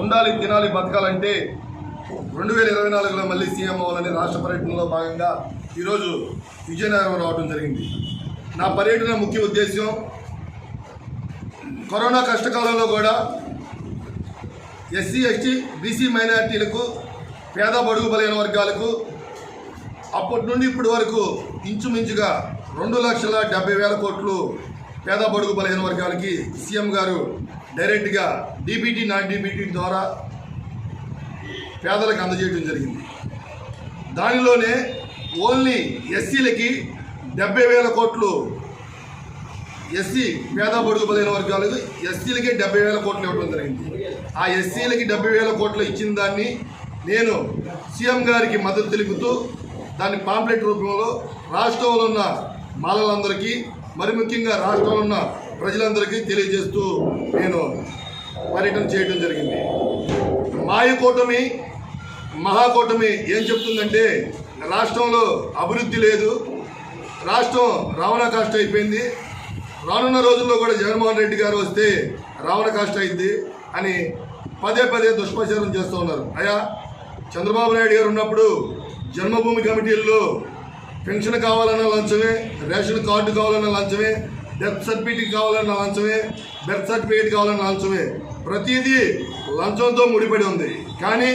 ఉండాలి, తినాలి, బతకాలంటే 2024లో మళ్ళీ సీఎం అవ్వాలని రాష్ట్ర పర్యటనలో భాగంగా ఈరోజు విజయనగరం రావడం జరిగింది. నా పర్యటన ముఖ్య ఉద్దేశం కరోనా కష్టకాలంలో కూడా ఎస్సీ, ఎస్టీ, బీసీ మైనారిటీలకు, పేద బడుగు బలైన వర్గాలకు అప్పటి నుండి ఇప్పటి వరకు ఇంచుమించుగా 2,70,000 కోట్లు పేద బడుగు బలైన వర్గాలకి సీఎం గారు డైరెక్ట్గా డీబీటీ, నాన్ డీబీటీ ద్వారా పేదలకు అందజేయడం జరిగింది. దానిలోనే ఓన్లీ ఎస్సీలకి 70,000 కోట్లు, ఎస్సీ పేద బడుగు బలైన వర్గాలకు ఎస్సీలకి 70,000 కోట్లు ఇవ్వడం జరిగింది. ఆ ఎస్సీలకి 70,000 కోట్లు ఇచ్చిన దాన్ని నేను సీఎం గారికి మద్దతు తెలుపుతూ దాన్ని పాంప్లెట్ రూపంలో రాష్ట్రంలో ఉన్న మాలలందరికీ, మరి ముఖ్యంగా రాష్ట్రంలో ఉన్న ప్రజలందరికీ తెలియజేస్తూ నేను పర్యటన చేయడం జరిగింది. మాయకూటమి, మహాకూటమి ఏం చెప్తుందంటే రాష్ట్రంలో అభివృద్ధి లేదు, రాష్ట్రం రావణ కాష్ట అయిపోయింది, రానున్న రోజుల్లో కూడా జగన్మోహన్ రెడ్డి గారు వస్తే రావణ కాష్ట అయింది అని పదే పదే దుష్ప్రచారం చేస్తూ ఉన్నారు. అయ్యా, చంద్రబాబు నాయుడు గారు ఉన్నప్పుడు జన్మభూమి కమిటీల్లో పెన్షన్ కావాలన్న లంచమే, రేషన్ కార్డు కావాలన్న లంచమే, డెత్ సర్టిఫికేట్ కావాలన్న లంచమే, బెర్త్ సర్టిఫికేట్ కావాలన్న లంచమే, ప్రతిదీ లంచంతో ముడిపడి ఉంది. కానీ